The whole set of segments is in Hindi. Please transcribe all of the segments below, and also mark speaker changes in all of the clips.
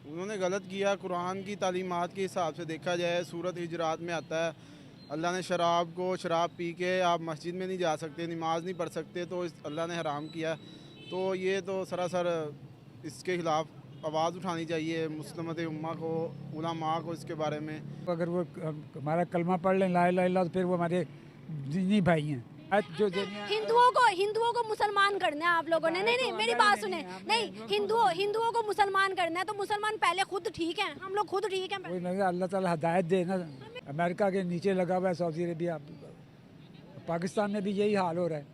Speaker 1: उन्होंने गलत किया। कुरान की तालीमात के हिसाब से देखा जाए, सूरत हिजरात में आता है अल्लाह ने शराब पी के आप मस्जिद में नहीं जा सकते, नमाज नहीं पढ़ सकते, तो अल्लाह ने हराम किया। तो ये तो सरासर इसके ख़िलाफ़ आवाज़ उठानी चाहिए मुस्लिमत उम्मा को, उलमा को इसके बारे में।
Speaker 2: अगर वो हमारा कलमा पढ़ लें ला इलाहा इल्लल्लाह, तो फिर वो हमारे दीनी भाई हैं। जो
Speaker 3: हिंदुओं को मुसलमान करना है आप लोगों ने। नहीं नहीं, मेरी बात सुने। नहीं, हिंदुओं को मुसलमान करना है तो मुसलमान पहले खुद ठीक हैं, हम लोग खुद ठीक हैं।
Speaker 2: वही लगा अल्लाह ताला हिदायत दे ना। अमेरिका के नीचे लगा हुआ है सऊदी अरेबिया, पाकिस्तान में भी यही हाल हो रहा है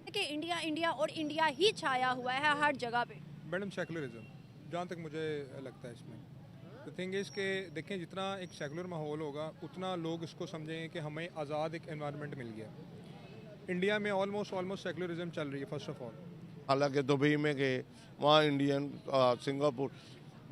Speaker 3: कि इंडिया इंडिया और इंडिया ही छाया हुआ है हर जगह पे।
Speaker 4: मैडम सेकुलरिज्म, जहाँ तक मुझे लगता है इसमें तो थिंग इज़ के देखें, जितना एक सेकुलर माहौल होगा उतना लोग इसको समझेंगे कि हमें आज़ाद एक एनवायरनमेंट मिल गया। इंडिया में ऑलमोस्ट सेकुलरिज्म चल रही है फर्स्ट ऑफ ऑल।
Speaker 5: हालांकि दुबई में गए, वहाँ इंडियन, सिंगापुर,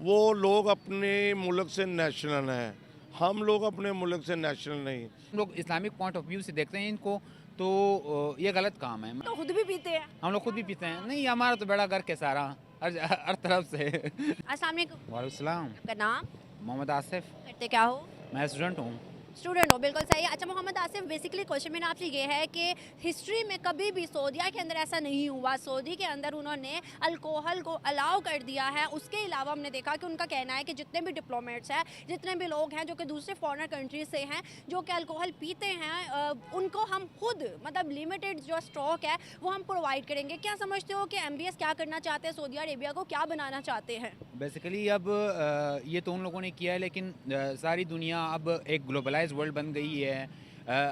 Speaker 5: वो लोग अपने मुल्क से नेशनल हैं, हम लोग अपने मुल्क से नेशनल नहीं।
Speaker 6: हम लोग इस्लामिक पॉइंट ऑफ व्यू से देखते हैं इनको, तो ये गलत काम है।
Speaker 3: तो खुद भी पीते हैं,
Speaker 6: हम लोग खुद भी पीते हैं। नहीं, हमारा तो बेड़ा गर्क है सारा, हर तरफ से।
Speaker 3: अस्सलाम वालेकुम।
Speaker 6: वालेकुम सलाम।
Speaker 3: आपका नाम?
Speaker 6: मोहम्मद आसिफ।
Speaker 3: करते क्या हो?
Speaker 6: मैं स्टूडेंट हूँ।
Speaker 3: स्टूडेंट हो, बिल्कुल सही है। अच्छा मोहम्मद आसिफ, बेसिकली क्वेश्चन मेरा आपसे ये है कि हिस्ट्री में कभी भी सऊदीया के अंदर ऐसा नहीं हुआ। सऊदी के अंदर उन्होंने अल्कोहल को अलाउ कर दिया है। उसके अलावा हमने देखा कि उनका कहना है कि जितने भी डिप्लोमेट्स हैं, जितने भी लोग हैं जो कि दूसरे फॉरेन कंट्री से हैं, जो कि अल्कोहल पीते हैं, उनको हम खुद मतलब लिमिटेड जो स्टॉक है वो हम प्रोवाइड करेंगे। क्या समझते हो कि MBS क्या करना चाहते हैं, सऊदी अरेबिया को क्या बनाना चाहते हैं?
Speaker 6: बेसिकली अब ये तो उन लोगों ने किया है, लेकिन सारी दुनिया अब एक ग्लोबलाइज वर्ल्ड बन गई है।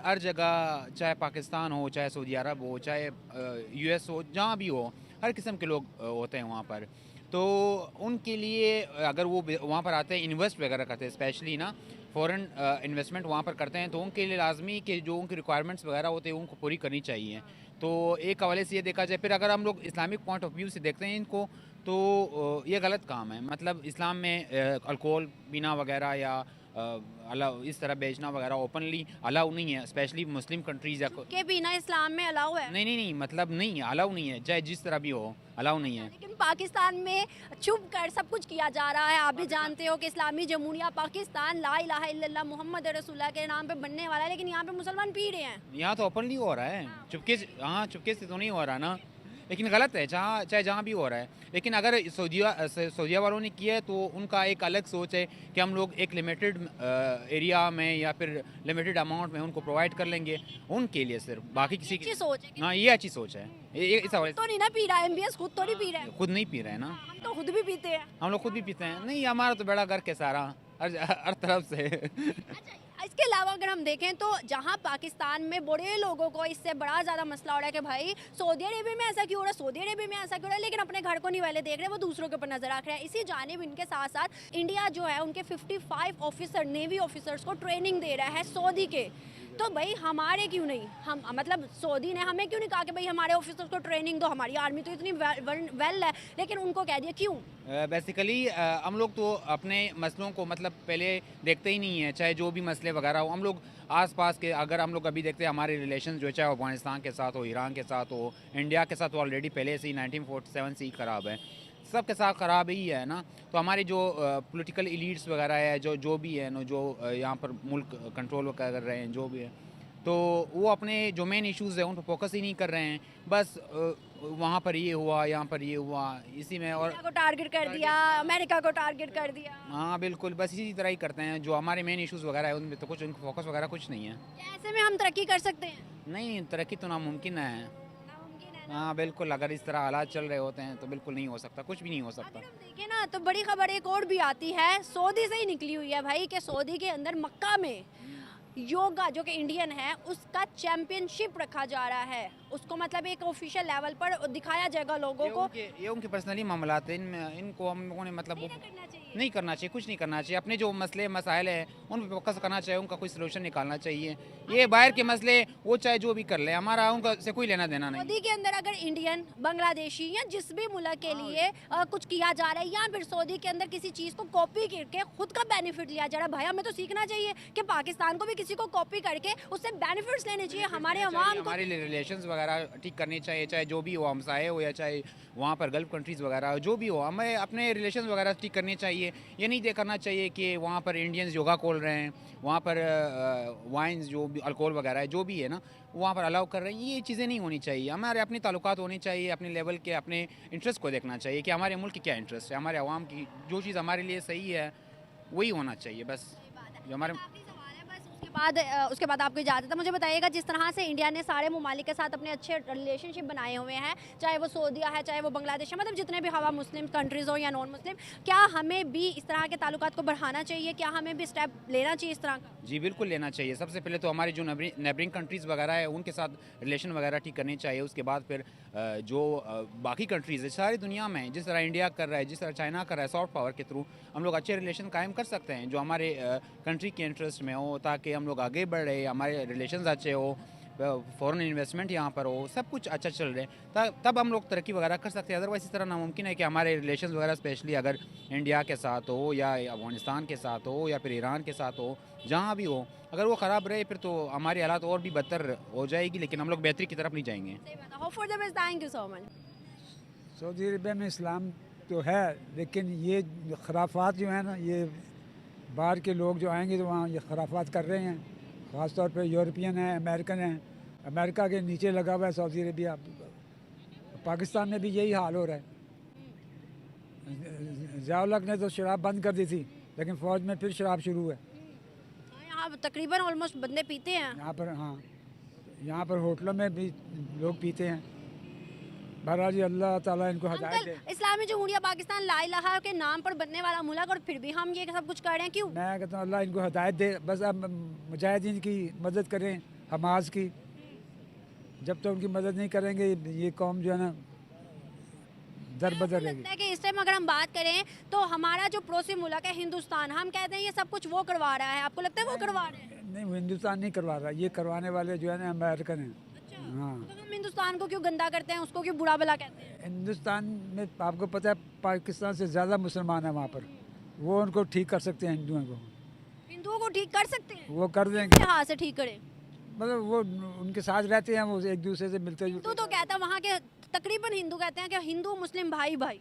Speaker 6: हर जगह, चाहे पाकिस्तान हो, चाहे सऊदी अरब हो, चाहे US हो, जहाँ भी हो, हर किस्म के लोग होते हैं वहाँ पर। तो उनके लिए अगर वो वहाँ पर आते हैं, इन्वेस्ट वगैरह करते हैं, स्पेशली ना फॉरेन इन्वेस्टमेंट वहाँ पर करते हैं, तो उनके लिए लाजमी कि जो उनकी रिक्वायरमेंट्स वगैरह होते हैं उनको पूरी करनी चाहिए। तो एक हवाले से ये देखा जाए। फिर अगर हम लोग इस्लामिक पॉइंट ऑफ व्यू से देखते हैं इनको, तो ये गलत काम है। मतलब इस्लाम में अल्कोहल पीना वगैरह या अलाउ इस तरह बेचना वगैरह ओपनली अलाउ नहीं है, स्पेशली मुस्लिम कंट्रीज।
Speaker 3: के बिना इस्लाम में अलाउ है?
Speaker 6: नहीं, मतलब नहीं है, अलाउ नहीं है, चाहे जिस तरह भी हो, अलाउ नहीं है।
Speaker 3: लेकिन पाकिस्तान में छुप कर सब कुछ किया जा रहा है। आप भी जानते हो कि इस्लामी जमहूरिया पाकिस्तान ला इलाहा इल्लल्लाह मोहम्मद रसूलुल्लाह के नाम पे बनने वाला है, लेकिन यहाँ पे मुसलमान पी रहे हैं।
Speaker 6: यहाँ तो ओपनली हो रहा है, चुपके से। हाँ, चुपके से तो नहीं हो रहा ना, लेकिन गलत है चाहे जहाँ भी हो रहा है। लेकिन अगर सऊदीया वालों ने किया है तो उनका एक अलग सोच है कि हम लोग एक लिमिटेड एरिया में या फिर लिमिटेड अमाउंट में उनको प्रोवाइड कर लेंगे, उनके लिए सिर्फ, बाकी किसी की।
Speaker 3: अच्छी सोच है।
Speaker 6: हाँ, ये अच्छी सोच है। इस हवाले
Speaker 3: तो नहीं ना पी रहा है MBS, खुद तो नहीं पी रहा है।
Speaker 6: खुद नहीं पी रहे हैं ना,
Speaker 3: हम तो खुद भी पीते हैं।
Speaker 6: हम लोग खुद भी पीते हैं। नहीं, हमारा तो बेड़ा गर्क है सारा, हर तरफ से।
Speaker 3: अच्छा, इसके अलावा अगर हम देखें तो जहां पाकिस्तान में बड़े लोगों को इससे बड़ा ज़्यादा मसला हो रहा है कि भाई सऊदी अरेबिया में ऐसा क्यों हो रहा है, सऊदी अरेबिया में ऐसा क्यों हो रहा है, लेकिन अपने घर को नहीं वाले देख रहे, वो दूसरों के ऊपर नजर रख रहे हैं। इसी जानिब इनके साथ साथ इंडिया जो है उनके 55 ऑफिसर, नेवी ऑफिसर्स को ट्रेनिंग दे रहा है सऊदी के। तो भाई हमारे क्यों नहीं, हम मतलब सऊदी ने हमें क्यों नहीं कहा कि भाई हमारे ऑफिसर्स को ट्रेनिंग दो, हमारी आर्मी तो इतनी वेल है, लेकिन उनको कह दिया क्यों?
Speaker 6: बेसिकली हम लोग तो अपने मसलों को मतलब पहले देखते ही नहीं है, चाहे जो भी मसले वगैरह हो। हम लोग आसपास के, अगर हम लोग अभी देखते हैं हमारे रिलेशन जो है, चाहे अफगानिस्तान के साथ हो, ईरान के साथ हो, इंडिया के साथ, ऑलरेडी पहले से ही 1947 से ही ख़राब है, सबके साथ ख़राब ही है ना। तो हमारी जो पॉलिटिकल एलीट्स वगैरह है, जो भी है ना, जो यहाँ पर मुल्क कंट्रोल कर रहे हैं, जो भी है, तो वो अपने जो मेन इश्यूज़ है उन पर फोकस ही नहीं कर रहे हैं। बस वहाँ पर ये हुआ, यहाँ पर ये हुआ, इसी में। और
Speaker 3: को टारगेट कर दिया, अमेरिका को टारगेट कर दिया।
Speaker 6: हाँ बिल्कुल, बस इसी तरह ही करते हैं। जो हमारे मेन इश्यूज़ वगैरह है उनमें तो कुछ उनका फोकस वगैरह कुछ नहीं है।
Speaker 3: ऐसे में हम तरक्की कर सकते हैं?
Speaker 6: नहीं, तरक्की तो नामुमकिन है। हाँ बिल्कुल, अगर इस तरह हालात चल रहे होते हैं तो बिल्कुल नहीं हो सकता, कुछ भी नहीं हो सकता।
Speaker 3: अगर हम देखें ना तो बड़ी खबर एक और भी आती है, सऊदी से ही निकली हुई है भाई, कि सऊदी के अंदर मक्का में योगा जो कि इंडियन है उसका चैंपियनशिप रखा जा रहा है। उसको मतलब एक ऑफिशियल लेवल पर दिखाया जाएगा लोगों को।
Speaker 6: ये उनके पर्सनली मामलात हैं, इनको हम लोगों ने मतलब नहीं करना चाहिए, कुछ नहीं करना चाहिए। अपने जो मसले मसाइल है उन पर फोकस करना चाहिए, उनका कोई सलूशन निकालना चाहिए। ये बाहर के मसले वो चाहे जो भी कर ले, हमारा उनका से कोई लेना देना नहीं।
Speaker 3: सऊदी के अंदर अगर इंडियन, बांग्लादेशी या जिस भी मुल्क के लिए कुछ किया जा रहा है, या फिर सऊदी के अंदर किसी चीज़ को कॉपी करके खुद का बेनिफिट लिया जा रहा है, भाई हमें तो सीखना चाहिए कि पाकिस्तान को भी किसी को कॉपी करके उससे बेनिफिट्स लेने चाहिए। हमारे अवाम को,
Speaker 6: हमारे रिलेशंस वगैरह ठीक करने चाहिए, चाहे जो भी हो, हमसाए हो या चाहे वहाँ पर गल्फ़ कंट्रीज़ वगैरह जो भी हो, हमें अपने रिलेशन वगैरह ठीक करने चाहिए। ये नहीं करना चाहिए कि वहाँ पर इंडियंस योगा खोल रहे हैं, वहाँ पर वाइन्स जो भी अल्कोहल वगैरह है जो भी है ना वहाँ पर अलाउ कर रहे हैं, ये चीज़ें नहीं होनी चाहिए। हमारे अपने ताल्लुकात होने चाहिए, अपने लेवल के अपने इंटरेस्ट को देखना चाहिए कि हमारे मुल्क की क्या इंटरेस्ट है, हमारे अवाम की जो चीज़ हमारे लिए सही है वही होना चाहिए बस। जो हमारे
Speaker 3: आखिरी सवाल है बस, उसके बाद आपको इजाज़त है। मुझे बताइएगा, जिस तरह से इंडिया ने सारे ममालिक के साथ अपने अच्छे रिलेशनशिप बनाए हुए हैं, चाहे वो सऊदीया है, चाहे वो बांग्लादेश है, मतलब जितने भी हवा मुस्लिम कंट्रीज़ हो या नॉन मुस्लिम, क्या हमें भी इस तरह के ताल्लुकात को बढ़ाना चाहिए? क्या हमें भी स्टेप लेना चाहिए इस तरह का?
Speaker 6: जी बिल्कुल लेना चाहिए। सबसे पहले तो हमारी जो नेबरिंग कंट्रीज़ वगैरह है उनके साथ रिलेशन वगैरह ठीक करने चाहिए। उसके बाद फिर जो बाकी कंट्रीज़ है सारी दुनिया में, जिस तरह इंडिया कर रहा है, जिस तरह चाइना कर रहा है, सॉफ्ट पावर के थ्रू हम लोग अच्छे रिलेशन कायम कर सकते हैं जो हमारे कंट्री के इंटरेस्ट में हो, ताकि हम लोग आगे बढ़ रहे, हमारे रिलेशन अच्छे हो, फॉरेन इन्वेस्टमेंट यहाँ पर हो, सब कुछ अच्छा चल रहे तब हम लोग तरक्की वगैरह कर सकते हैं। अदरवाइज इस तरह नामुमकिन है कि हमारे रिलेशन वगैरह स्पेशली अगर इंडिया के साथ हो या अफगानिस्तान के साथ हो या फिर ईरान के साथ हो, जहाँ भी हो, अगर वो ख़राब रहे फिर तो हमारी हालात और भी बदतर हो जाएगी, लेकिन हम लोग बेहतरी की तरफ नहीं जाएंगे।
Speaker 3: Hope for the best. Thank you so much.
Speaker 2: Saudi Arabia में इस्लाम तो है, लेकिन ये खराफात जो है ना, ये बाहर के लोग जो आएंगे तो वहाँ ये खराफात कर रहे हैं। ख़ास तौर पे यूरोपियन हैं, अमेरिकन हैं। अमेरिका के नीचे लगा हुआ है सऊदी अरबिया। पाकिस्तान में भी यही हाल हो रहा है। ज़िया-उल-हक ने तो शराब बंद कर दी थी, लेकिन फ़ौज में फिर शराब शुरू है
Speaker 3: यहाँ तकरीबन ऑलमोस्ट बंदे पीते हैं।
Speaker 2: यहाँ पर। हाँ, यहाँ पर होटलों में भी लोग पीते हैं। बहरहाल जी अल्लाह ताला इनको हिदायत दे।
Speaker 3: अंकल, इस्लामी जमहूरिया पाकिस्तान ला इलाहा के नाम पर बनने वाला मुल्क, और फिर भी हम ये सब कुछ कर रहे हैं, क्यों?
Speaker 2: मैं कहता हूँ अल्लाह इनको हिदायत दे। बस अब मुजाहिदीन की मदद करें, हमास की। जब तक उनकी मदद नहीं करेंगे ये कौम जो है ना दर बदर
Speaker 3: आपको
Speaker 2: रहेगी।
Speaker 3: लगता है कि इस टाइम अगर हम बात करें तो हमारा जो पड़ोसी मुल्क है हिंदुस्तान, हम कहते हैं ये सब कुछ वो करवा रहा है, आपको लगता है वो करवा रहे हैं?
Speaker 2: नहीं, वो हिंदुस्तान नहीं करवा रहा, ये करवाने वाले जो है ना अमेरिकन हैं।
Speaker 3: अच्छा,
Speaker 2: हाँ,
Speaker 3: तो हम हिंदुस्तान को क्यों गंदा करते हैं, उसको क्यों बुरा भला कहते हैं?
Speaker 2: हिंदुस्तान में आपको पता है पाकिस्तान से ज़्यादा मुसलमान है वहाँ पर। वो उनको ठीक कर सकते हैं, हिंदुओं को
Speaker 3: हिंदुओं को ठीक कर सकते हैं?
Speaker 2: वो कर देंगे।
Speaker 3: हाँ से ठीक करें।
Speaker 2: मतलब वो उनके साथ रहते हैं, वो एक दूसरे से मिलते
Speaker 3: हिंदू
Speaker 2: जुलते
Speaker 3: तो कहता है, वहाँ के तकरीबन हिंदू कहते हैं कि हिंदू मुस्लिम भाई भाई,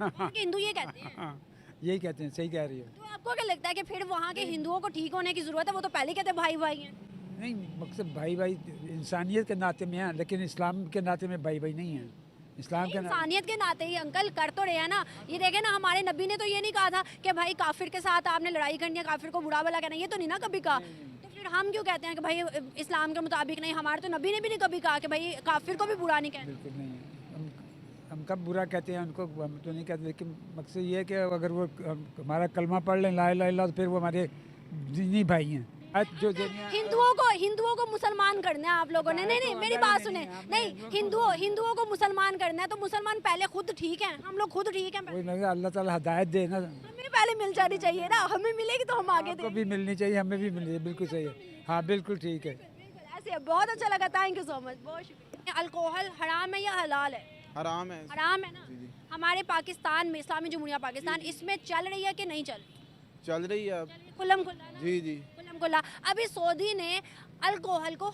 Speaker 3: वहाँ के हिंदू ये कहते हैं।
Speaker 2: हाँ, यही कहते हैं। सही कह रही है।
Speaker 3: तो आपको क्या लगता है कि फिर वहाँ के हिंदुओं को ठीक होने की ज़रूरत है? वो तो पहले कहते हैं भाई भाई हैं।
Speaker 2: नहीं, मकसद भाई भाई इंसानियत के नाते में है, लेकिन इस्लाम के नाते में भाई भाई नहीं है। इस्लाम के नाते
Speaker 3: इंसानियत के नाते ही अंकल कर तो रहे हैं ना। ये देखे ना, हमारे नबी ने तो ये नहीं कहा था कि भाई काफिर के साथ आपने लड़ाई करनी है, काफिर को बुरा भला कहना, ये तो नहीं ना कभी कहा। तो फिर हम क्यों कहते हैं कि भाई इस्लाम के मुताबिक नहीं? हमारे तो नबी ने भी नहीं कभी कहा कि भाई काफिर को भी बुरा नहीं कहना।
Speaker 2: बिल्कुल नहीं है। हम कब बुरा कहते हैं उनको, हम तो नहीं कहते, लेकिन मकसद ये है कि अगर वो हमारा कलमा पढ़ लें ला इलाहा इल्लल्लाह, तो फिर वो हमारे दीनी भाई हैं। जो
Speaker 3: हिंदुओं को मुसलमान करना है आप लोगों ने। नहीं नहीं, मेरी बात सुने। नहीं, हिंदुओं को मुसलमान करना है तो मुसलमान पहले खुद ठीक है, हम लोग खुद ठीक हैं।
Speaker 2: वही लगा अल्लाह ताला हिदायत दे ना।
Speaker 3: हमें पहले मिल जानी चाहिए ना, हमें मिलेगी तो हम आगे
Speaker 2: आपको
Speaker 3: देंगे।
Speaker 2: भी मिलनी चाहिए, हमें भी मिलनी चाहिए। बिल्कुल सही है। हाँ बिल्कुल ठीक है।
Speaker 3: ऐसे है, बहुत अच्छा लगा। थैंक यू सो मच, बहुत शुक्रिया। अल्कोहल हराम है या हलाल है?
Speaker 1: हराम है।
Speaker 3: हराम है ना।
Speaker 1: जी, जी।
Speaker 3: हमारे पाकिस्तान में, इस्लामी जमहूरिया पाकिस्तान, इसमें चल रही है कि नहीं चल रही?
Speaker 1: चल रही है अब।
Speaker 3: खुल्लम खुल्ला ना?
Speaker 1: जी जी।
Speaker 3: खुल्लम खुल्ला। अभी सऊदी ने अल्कोहल को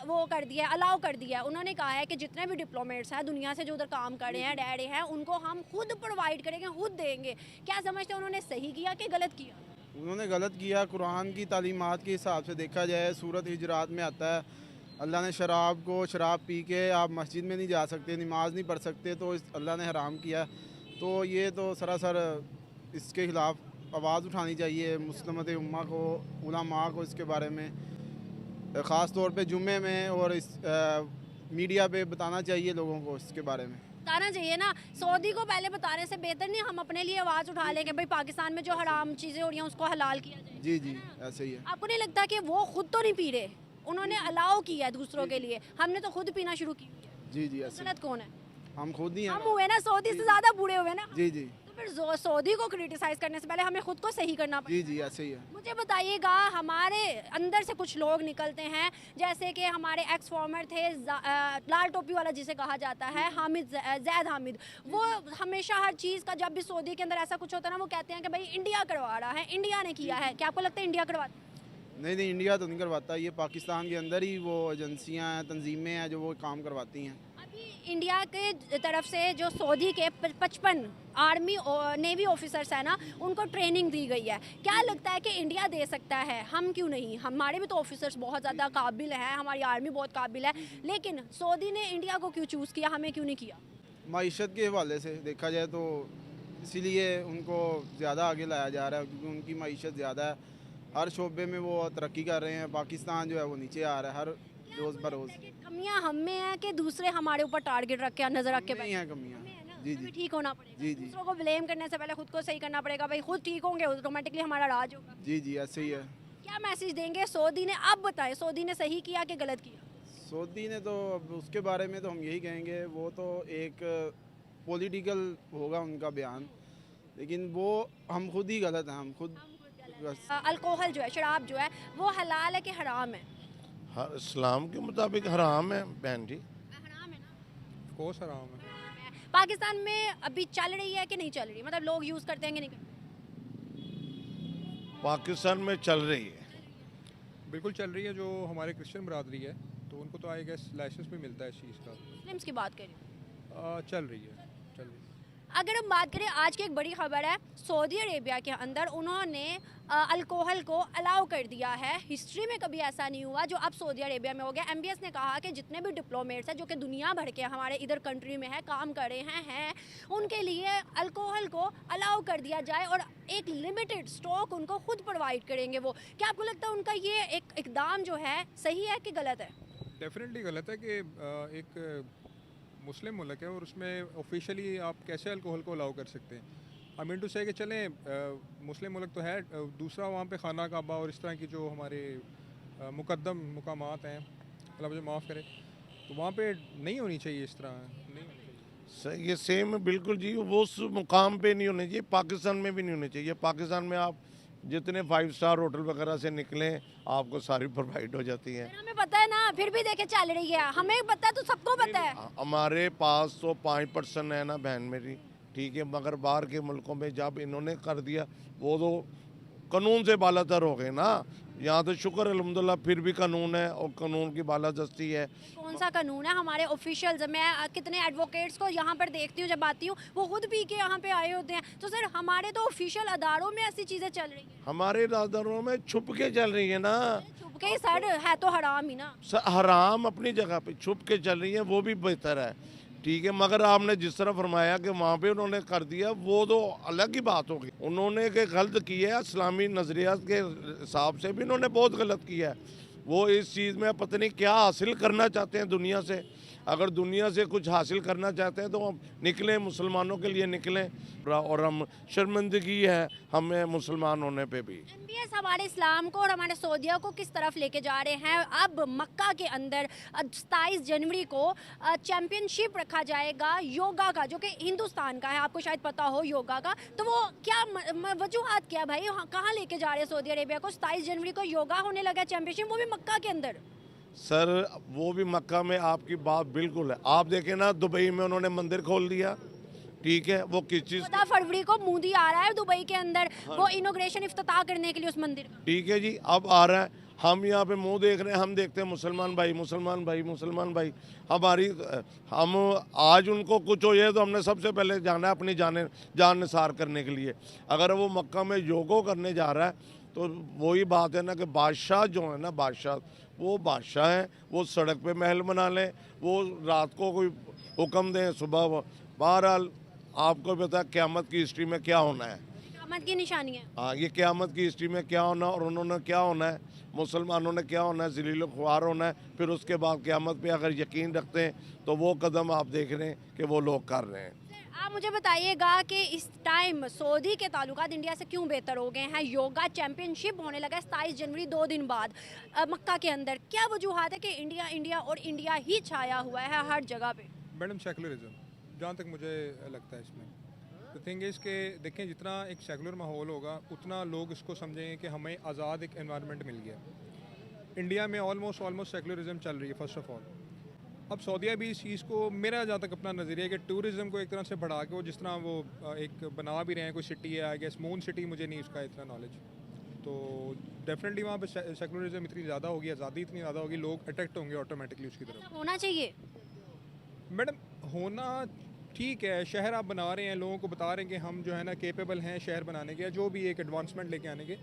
Speaker 3: वो कर दिया है, अलाउ कर दिया है। उन्होंने कहा है कि जितने भी डिप्लोमेट्स हैं दुनिया से जो उधर काम कर रहे हैं, रह रहे हैं, उनको हम खुद प्रोवाइड करेंगे, खुद देंगे। क्या समझते हैं, उन्होंने सही किया कि गलत किया?
Speaker 1: उन्होंने गलत किया। कुरान की तालीमात के हिसाब से देखा जाए, सूरत हिजरात में आता है अल्लाह ने शराब पी के आप मस्जिद में नहीं जा सकते, नमाज नहीं पढ़ सकते, तो अल्लाह ने हराम किया। तो ये तो सरासर इसके ख़िलाफ़ आवाज़ उठानी चाहिए मुस्लिमत उम्मा को, उलमा को इसके बारे में ख़ास तौर पे जुम्मे में, और इस मीडिया पे बताना चाहिए लोगों को इसके बारे में।
Speaker 3: बताना चाहिए ना। सऊदी को पहले बताने से बेहतर नहीं हम अपने लिए आवाज़ उठा लें कि भाई पाकिस्तान में जो हराम चीज़ें हो रही हैं उसको हलाल किया जाए?
Speaker 1: जी जी, ऐसे ही है।
Speaker 3: आपको नहीं लगता कि वो खुद तो नहीं पी रहे, उन्होंने अलाउ किया है दूसरों के लिए, हमने तो खुद पीना शुरू की?
Speaker 1: जी जी, ऐसे
Speaker 3: गलत कौन है?
Speaker 1: हम खुद ही
Speaker 3: हम
Speaker 1: हैं।
Speaker 3: हुए ना, सऊदी से ज़्यादा बूढ़े हुए ना।
Speaker 1: जी जी।
Speaker 3: तो फिर सऊदी को क्रिटिसाइज करने से पहले हमें खुद को सही करना
Speaker 1: जी जी, ऐसे ही है।
Speaker 3: मुझे बताइएगा, हमारे अंदर से कुछ लोग निकलते हैं, जैसे कि हमारे एक्स फॉर्मर थे लाल टोपी वाला जिसे कहा जाता है, जैद हामिद। वो हमेशा हर चीज़ का, जब भी सऊदी के अंदर ऐसा कुछ होता है ना, वो कहते हैं कि भाई इंडिया करवा रहा है, इंडिया ने किया है। क्या आपको लगता है इंडिया करवा?
Speaker 1: नहीं नहीं, इंडिया तो नहीं करवाता, ये पाकिस्तान के अंदर ही वो एजेंसियां हैं, तंजीमें हैं जो वो काम करवाती हैं।
Speaker 3: अभी इंडिया के तरफ से जो सऊदी के 55 आर्मी और नेवी ऑफिसर्स हैं ना, उनको ट्रेनिंग दी गई है। क्या लगता है कि इंडिया दे सकता है, हम क्यों नहीं? हमारे भी तो ऑफिसर्स बहुत ज़्यादा काबिल हैं, हमारी आर्मी बहुत काबिल है, लेकिन सऊदी ने इंडिया को क्यों चूज़ किया, हमें क्यों नहीं किया?
Speaker 1: माइशत के हवाले से देखा जाए तो इसीलिए उनको ज़्यादा आगे लाया जा रहा है, क्योंकि उनकी माइशत ज़्यादा है, हर शोबे में वो तरक्की कर रहे हैं। पाकिस्तान जो है वो नीचे आ रहा है हर रोज़ बरोज़।
Speaker 3: कमियां हम में है कि दूसरे हमारे ऊपर टारगेट रख के नजर रख के
Speaker 1: नहीं है कमियाँ। जी
Speaker 3: हमें
Speaker 1: जी
Speaker 3: ठीक होना पड़ेगा।
Speaker 1: जी, जी।
Speaker 3: दूसरों को ब्लेम करने से पहले खुद को सही करना पड़ेगा। भाई खुद ठीक होंगे ऑटोमेटिकली हमारा राज होगा।
Speaker 1: जी जी, ऐसे ही है।
Speaker 3: क्या मैसेज देंगे सऊदी ने? आप बताएं, सऊदी ने सही किया कि गलत किया?
Speaker 1: सऊदी ने तो अब उसके बारे में तो हम यही कहेंगे, वो तो एक पॉलिटिकल होगा उनका बयान, लेकिन वो हम खुद ही गलत हैं, हम खुद बस।
Speaker 3: अल्कोहल जो है, शराब जो है, वो हलाल है कि हराम है?
Speaker 5: हर इस्लाम के मुताबिक हराम है बहन जी।
Speaker 3: हराम है ना।
Speaker 4: कोर्स आराम है।
Speaker 3: पाकिस्तान में अभी चल रही है कि नहीं चल रही, मतलब लोग यूज करते हैं कि नहीं करते?
Speaker 5: पाकिस्तान में चल रही है।
Speaker 4: बिल्कुल चल रही है। जो हमारे क्रिश्चियन बरादरी है तो उनको तो आई गेस लाइसेंस भी मिलता है इस चीज़ का।
Speaker 3: मुस्लिम्स की बात करें,
Speaker 4: चल रही है, चल रही है।
Speaker 3: अगर हम बात करें, आज की एक बड़ी खबर है, सऊदी अरेबिया के अंदर उन्होंने अल्कोहल को अलाउ कर दिया है। हिस्ट्री में कभी ऐसा नहीं हुआ जो अब सऊदी अरेबिया में हो गया। एमबीएस ने कहा कि जितने भी डिप्लोमेट्स हैं जो कि दुनिया भर के हमारे इधर कंट्री में है, काम कर रहे हैं, उनके लिए अल्कोहल को अलाउ कर दिया जाए और एक लिमिटेड स्टॉक उनको खुद प्रोवाइड करेंगे वो। क्या आपको लगता है उनका ये एक इकदाम जो है सही है कि गलत है?
Speaker 4: डेफिनेटली गलत है कि एक मुस्लिम मुल्क है और उसमें ऑफिशियली आप कैसे अल्कोहल को अलाउ कर सकते हैं। आई मीन टू से कि चलें मुस्लिम मुल्क तो है, दूसरा वहाँ पे खाना काबा और इस तरह की जो हमारे मुकद्दम मुकामात हैं, अल्लाह मुझे माफ़ करे, तो वहाँ पे नहीं होनी चाहिए, इस तरह नहीं होनी चाहिए।
Speaker 5: ये सेम बिल्कुल जी, वो उस मुकाम पे नहीं होने चाहिए, पाकिस्तान में भी नहीं होने चाहिए। पाकिस्तान में आप जितने 5 स्टार होटल वगैरह से निकलें आपको सारी प्रोवाइड हो जाती हैं।
Speaker 3: हमें पता है ना, फिर भी देखे चल रही है, हमें पता है तो सबको पता है।
Speaker 5: हमारे पास तो 5% है ना बहन मेरी, ठीक है, मगर बाहर के मुल्कों में जब इन्होंने कर दिया वो तो कानून से बालातर हो गए ना। यहाँ तो शुक्र अल्हम्दुलिल्लाह फिर भी कानून है और कानून की बालादस्ती है।
Speaker 3: कौन सा कानून है? हमारे ऑफिशियल्स, मैं कितने एडवोकेट्स को यहाँ पर देखती हूँ, जब आती हूँ वो खुद पी के यहाँ पे आए होते हैं। तो सर हमारे तो ऑफिशियल अदारों में ऐसी चीज़ें चल रही हैं।
Speaker 5: हमारे राजदारों में छुप के चल रही है ना।
Speaker 3: छुप के ही सर, है तो हराम ही ना।
Speaker 5: हराम अपनी जगह पे, छुप के चल रही है वो भी बेहतर है, ठीक है, मगर आपने जिस तरह फरमाया कि वहाँ पे उन्होंने कर दिया वो तो अलग ही बात होगी। उन्होंने के गलत किया है, इस्लामी नज़रियात के हिसाब से भी उन्होंने बहुत गलत किया है। वो इस चीज़ में पता नहीं क्या हासिल करना चाहते हैं दुनिया से। अगर दुनिया से कुछ हासिल करना चाहते हैं तो हम निकलें, मुसलमानों के लिए निकलें, और हम शर्मिंदगी है हमें मुसलमान होने पे भी।
Speaker 3: एमबीएस हमारे इस्लाम को और हमारे सऊदिया को किस तरफ लेके जा रहे हैं? अब मक्का के अंदर 27 जनवरी को चैंपियनशिप रखा जाएगा योगा का, जो कि हिंदुस्तान का है, आपको शायद पता हो योगा का। तो वो क्या वजूहत क्या भाई, कहाँ लेके जा रहे हैं सऊदी अरेबिया को? 27 जनवरी को योगा होने लगा चैंपियनशिप, वो भी मक्का के अंदर।
Speaker 5: सर वो भी मक्का में, आपकी बात बिल्कुल है। आप देखें ना दुबई में उन्होंने मंदिर खोल दिया, ठीक है, वो किस चीज़,
Speaker 3: 14 फरवरी को मोदी आ रहा है दुबई के अंदर, वो इनोग्रेशन इफ्तिताह करने के लिए उस मंदिर का।
Speaker 5: ठीक है जी, अब आ रहा है, हम यहाँ पे मुंह देख रहे हैं, हम देखते हैं मुसलमान भाई मुसलमान भाई मुसलमान भाई। हम आज उनको कुछ हो जाए तो हमने सबसे पहले जाना है अपनी जान निसार करने के लिए। अगर वो मक्का में योगो करने जा रहा है तो वही बात है ना कि बादशाह जो है ना, वो बादशाह हैं, वो सड़क पे महल बना लें, वो रात को कोई हुक्म दें सुबह। बहरहाल आपको पता है क़यामत की हिस्ट्री में क्या होना है,
Speaker 3: क़यामत की निशानी है।
Speaker 5: हाँ, ये क़यामत की हिस्ट्री में क्या होना और उन्होंने क्या होना है, मुसलमानों ने क्या होना है, ज़लील ख्वार होना है। फिर उसके बाद क़यामत पे अगर यकीन रखते हैं तो वो कदम आप देख रहे हैं कि वो लोग कर रहे हैं।
Speaker 3: आप मुझे बताइएगा कि इस टाइम सऊदी के ताल्लुकात इंडिया से क्यों बेहतर हो गए हैं? योगा चैंपियनशिप होने लगा 27 जनवरी, 2 दिन बाद मक्का के अंदर। क्या वजूहत है कि इंडिया और इंडिया ही छाया हुआ है हर जगह पे?
Speaker 4: मैडम सेकुलरिज्म, जहाँ तक मुझे लगता है इसमें तो थिंग इज़ के देखें, जितना एक सेकुलर माहौल होगा उतना लोग इसको समझेंगे कि हमें आज़ाद एक एनवायरनमेंट मिल गया। इंडिया में ऑलमोस्ट सेकुलरिज्म चल रही है फर्स्ट ऑफ ऑल। अब सऊदीया भी इस चीज़ को, मेरा जहाँ तक अपना नज़रिया है कि टूरिज़्म को एक तरह से बढ़ा के वो जिस तरह वो एक बना भी रहे हैं, कोई सिटी है, आई गेस मून सिटी, मुझे नहीं उसका इतना नॉलेज, तो डेफिनेटली वहाँ पे सेकुलरिज्म इतनी ज़्यादा होगी, आज़ादी इतनी ज़्यादा होगी, लोग अट्रैक्ट होंगे ऑटोमेटिकली उसकी तरफ।
Speaker 3: होना चाहिए।
Speaker 4: मैडम होना ठीक है, शहर आप बना रहे हैं, लोगों को बता रहे हैं कि हम जो है ना केपेबल हैं शहर बनाने के, या जो भी एक एडवांसमेंट लेके आने के,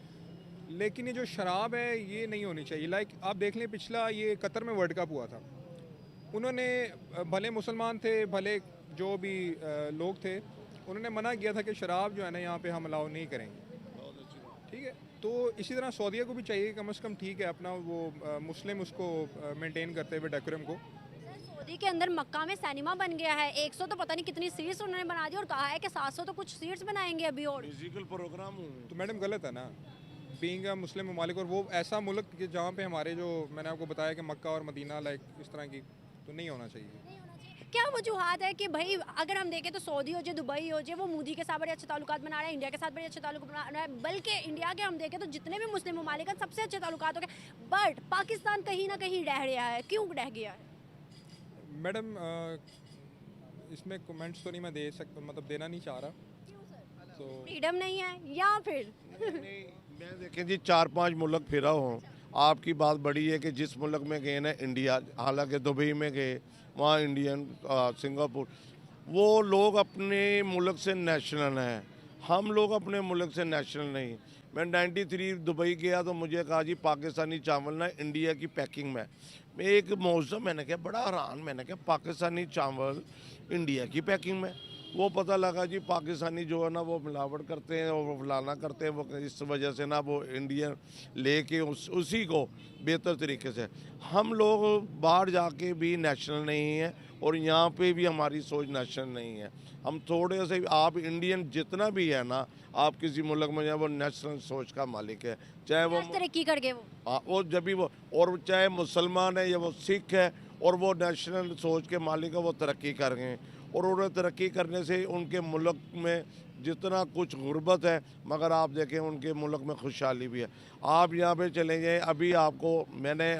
Speaker 4: लेकिन ये जो शराब है ये नहीं होनी चाहिए। लाइक आप देख लें, पिछला ये कतर में वर्ल्ड कप हुआ था, उन्होंने भले मुसलमान थे, भले जो भी लोग थे, उन्होंने मना किया था कि शराब जो है ना यहाँ पे हम अलाउ नहीं करेंगे। ठीक है, तो इसी तरह सऊदीया को भी चाहिए कम से कम, ठीक है, अपना वो मुस्लिम उसको मेंटेन करते हुए डेकोरम को।
Speaker 3: सऊदी के अंदर मक्का में सिनेमा बन गया है, 100 तो पता नहीं कितनी सीट्स उन्होंने बना दी और कहा है कि 700 तो कुछ सीट्स बनाएंगे अभी और।
Speaker 5: म्यूजिकल प्रोग्राम
Speaker 4: तो मैडम गलत है ना, बीइंग अ मुस्लिम ममालिक, और वो ऐसा मुल्क कि जहाँ पे हमारे जो मैंने आपको बताया कि मक्का और मदीना लाइक इस तरह की, तो नहीं होना चाहिए।
Speaker 3: क्या वजूहत है कि भाई अगर हम देखें तो सऊदी हो जाए, दुबई हो जाए, वो मोदी के साथ बड़े अच्छे ताल्लुकात बना रहे हैं, इंडिया के साथ बड़े अच्छे ताल्लुक बना रहे हैं, बल्कि इंडिया के हम देखें तो जितने भी मुस्लिम ममालिक हैं सबसे अच्छे ताल्लुकात हो गए, बट पाकिस्तान कहीं ना कहीं रह रहा है, क्यों रह गया है?
Speaker 4: मैडम इसमें कमेंट्स तो नहीं मैं दे सकता, मतलब देना नहीं चाह रहा, तो
Speaker 3: फ्रीडम नहीं है या फिर
Speaker 5: मैं देखें जी 4-5 मुल्क फिरा हूँ। आपकी बात बड़ी है कि जिस मुल्क में गए ना इंडिया, हालांकि दुबई में गए, वहाँ इंडियन, सिंगापुर, वो लोग अपने मुल्क से नेशनल हैं, हम लोग अपने मुल्क से नेशनल नहीं। मैं 93 दुबई गया तो मुझे कहा जी पाकिस्तानी चावल ना इंडिया की पैकिंग में। मैं एक मौसम, मैंने कहा बड़ा हैरान, मैंने कहा पाकिस्तानी चावल इंडिया की पैकिंग में। वो पता लगा जी पाकिस्तानी जो है ना वो मिलावट करते हैं और वो फलाना करते हैं, वो इस वजह से ना वो इंडियन लेके उसी को बेहतर तरीके से। हम लोग बाहर जाके भी नेशनल नहीं हैं और यहाँ पे भी हमारी सोच नेशनल नहीं है। हम थोड़े से, आप इंडियन जितना भी है ना, आप किसी मुल्क में जाए वो नेशनल सोच का मालिक है, चाहे वो
Speaker 3: तरक्की कर गए वो।
Speaker 5: हाँ, वो जब भी वो, और चाहे मुसलमान है या वो सिख है, और वो नेशनल सोच के मालिक है, वो तरक्की कर गए। और उन्हें तरक्की करने से उनके मुल्क में जितना कुछ गुर्बत है, मगर आप देखें उनके मुल्क में खुशहाली भी है। आप यहाँ पे चले जाएँ, अभी आपको मैंने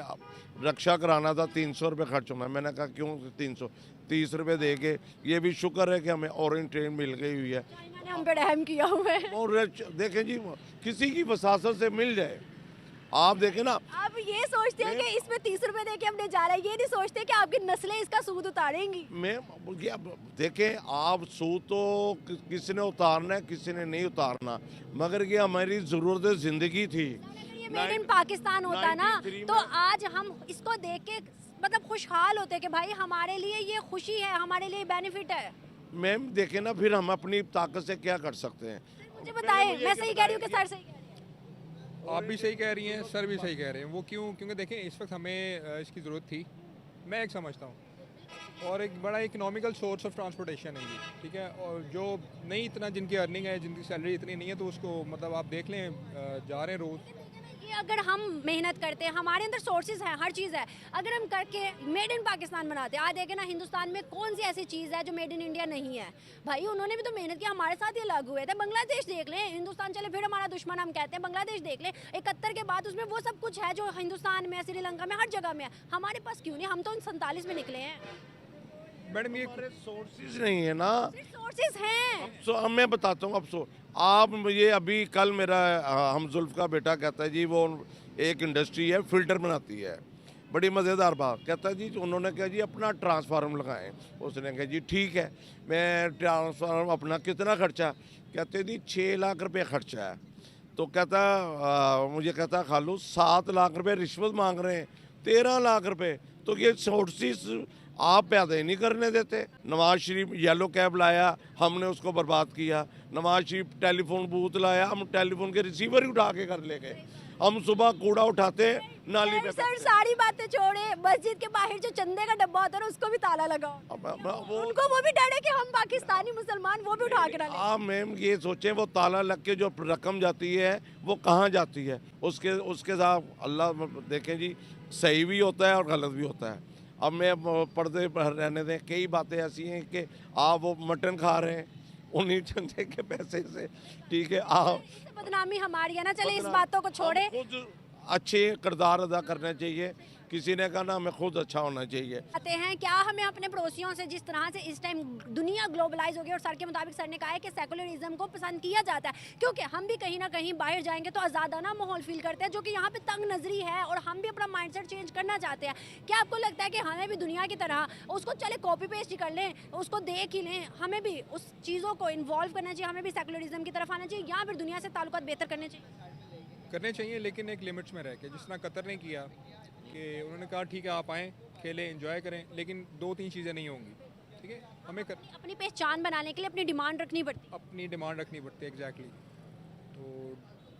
Speaker 5: रक्षा कराना था, 300 रुपये खर्च होना। मैंने कहा क्यों 300, 30 रुपये दे के, ये भी शुक्र है कि हमें ऑरेंज ट्रेन मिल गई हुई है।
Speaker 3: मैंने हम पे रहम किया हुआ है।
Speaker 5: और देखें जी, किसी की वसासत से मिल जाए, आप देखें ना।
Speaker 3: आप ये सोचते हैं कि इसमें 30 रुपए दे के हमने जा रहा है, ये नहीं सोचते कि आपकी नस्लें इसका सूद उतारेंगी।
Speaker 5: मैं देखें, आप सूद तो किसी ने उतारना है, किसी ने नहीं उतारना, मगर ये हमारी ज़रूरत ज़िंदगी थी।
Speaker 3: ये मेड इन पाकिस्तान होता ना,
Speaker 5: 93
Speaker 3: तो आज हम इसको देख के मतलब खुशहाल होते कि भाई हमारे लिए ये खुशी है, हमारे लिए बेनिफिट है।
Speaker 5: मैम देखें ना, फिर हम अपनी ताकत से क्या कर सकते हैं?
Speaker 3: मुझे बताएं, मैं सही कह रही हूँ कि सर सही कह रहे हैं?
Speaker 4: आप भी सही कह रही हैं, सर भी सही कह रहे हैं। वो क्यों? क्योंकि देखें इस वक्त हमें इसकी ज़रूरत थी, मैं एक समझता हूँ, और एक बड़ा इकोनॉमिकल सोर्स ऑफ ट्रांसपोर्टेशन है ये, ठीक है। और जो नहीं इतना जिनकी अर्निंग है, जिनकी सैलरी इतनी नहीं है, तो उसको मतलब आप देख लें, जा रहे हैं रोज़।
Speaker 3: कि अगर हम मेहनत करते हैं, हमारे अंदर सोर्सेज हैं, हर चीज़ है, अगर हम करके मेड इन पाकिस्तान बनाते हैं, आज देखें ना हिंदुस्तान में कौन सी ऐसी चीज़ है जो मेड इन इंडिया नहीं है? भाई उन्होंने भी तो मेहनत की, हमारे साथ ये लागू हुए थे। बांग्लादेश देख लें, हिंदुस्तान चले फिर हमारा दुश्मन हम कहते हैं, बांग्लादेश देख लें, 71 के बाद उसमें वो सब कुछ है जो हिंदुस्तान में, श्रीलंका में, हर जगह में है। हमारे पास क्यों नहीं? हम तो 47 में निकले हैं।
Speaker 4: मैडम ये
Speaker 5: सोर्सेज नहीं है ना,
Speaker 3: सोर्सेज हैं।
Speaker 5: मैं बताता हूँ। अब आप ये अभी कल मेरा हम जुल्फ का बेटा कहता है जी, वो एक इंडस्ट्री है फिल्टर बनाती है, बड़ी मज़ेदार बात। कहता है जी उन्होंने कहा जी अपना ट्रांसफार्मर लगाएं। उसने कहा जी ठीक है, मैं ट्रांसफार्मर अपना कितना खर्चा? कहते जी 6 लाख रुपये खर्चा है। तो कहता मुझे कहता खालू 7 लाख रुपये रिश्वत मांग रहे हैं, 13 लाख रुपये। तो ये सोर्सेस आप पैदा ही नहीं करने देते। नवाज शरीफ येलो कैब लाया, हमने उसको बर्बाद किया। नवाज शरीफ टेलीफोन बूथ लाया, हम टेलीफोन के रिसीवर ही उठा के कर ले गए। हम सुबह कूड़ा उठाते नाली पे।
Speaker 3: सर सारी बातें छोड़े, मस्जिद के बाहर जो चंदे का डब्बा होता है ना, उसको भी ताला लगाओ। उनको वो भी डर है कि हम पाकिस्तानी मुसलमान, वो भी उठा के डालें।
Speaker 5: आप मैम ये सोचें, वो ताला लग के जो रकम जाती है वो कहाँ जाती है? उसके साथ अल्लाह देखें जी, सही भी होता है और गलत भी होता है। अब मैं पर्दे पर रहने दें, कई बातें ऐसी हैं कि आप वो मटन खा रहे हैं उन्हीं चंदे के पैसे से, ठीक है। आप
Speaker 3: बदनामी हमारी है ना, चले इस बातों को छोड़े।
Speaker 5: अच्छे किरदार अदा करने चाहिए। किसी ने कहा ना हमें खुद अच्छा होना चाहिए।
Speaker 3: आते हैं क्या हमें अपने पड़ोसियों से, जिस तरह से इस टाइम दुनिया ग्लोबलाइज हो गई और सर के मुताबिक सर ने कहा है कि सेकुलरिज्म को पसंद किया जाता है, क्योंकि हम भी कहीं ना कहीं बाहर जाएंगे तो आज़ादाना माहौल फील करते हैं, जो कि यहाँ पे तंग नजरी है और हम भी अपना माइंडसेट चेंज करना चाहते हैं। क्या आपको लगता है कि हमें भी दुनिया की तरह उसको चले कॉपी पेस्ट ही कर लें, उसको देख ही लें, हमें भी उस चीज़ों को इन्वॉल्व करना चाहिए, हमें भी सेकुलरिज्म की तरफ आना चाहिए, या फिर दुनिया से ताल्लुकात बेहतर करने चाहिए?
Speaker 4: लेकिन एक लिमिट्स में रह के, जिस तरह कतर ने किया कि उन्होंने कहा ठीक है आप आएँ खेलें एंजॉय करें, लेकिन 2-3 चीज़ें नहीं होंगी। ठीक है, हमें
Speaker 3: अपनी पहचान बनाने के लिए अपनी डिमांड रखनी पड़ती है।
Speaker 4: अपनी डिमांड रखनी पड़ती है। एग्जैक्टली, तो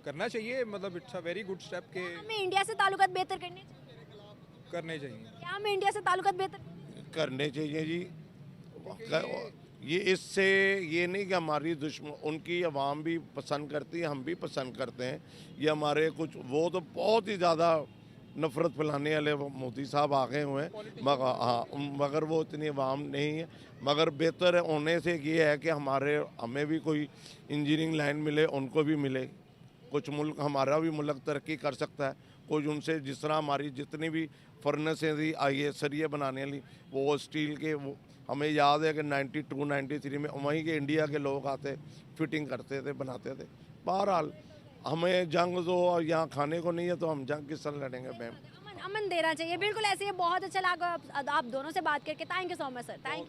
Speaker 4: करना चाहिए, मतलब it's a very good step के
Speaker 3: हमें इंडिया से ताल्लुकात बेहतर
Speaker 4: करने चाहिए।
Speaker 3: क्या हमें इंडिया से ताल्लुकात बेहतर
Speaker 5: करने चाहिए जी। ये इससे ये नहीं कि हमारी दुश्मन, उनकी आवाम भी पसंद करती है, हम भी पसंद करते हैं। ये हमारे कुछ, वो तो बहुत ही ज़्यादा नफ़रत फैलाने वाले मोदी साहब आ गए हुए हैं, मगर वो इतनी आवाम नहीं है। मगर बेहतर होने से ये है कि हमें भी कोई इंजीनियरिंग लाइन मिले, उनको भी मिले। कुछ मुल्क, हमारा भी मुल्क तरक्की कर सकता है। कुछ उनसे, जिस तरह हमारी जितनी भी फर्नेसें थी आई सरिये बनाने वाली, वो स्टील के, वो हमें याद है कि 92-93 में वहीं के इंडिया के लोग आते, फिटिंग करते थे, बनाते थे। बहरहाल हमें जंग जो यहाँ खाने को नहीं है तो हम जंग किस तरह लड़ेंगे मैम?
Speaker 3: अमन देना चाहिए। बिल्कुल ऐसे ही बहुत अच्छा लगा आप दोनों से बात करके। Thank you so much sir. Thank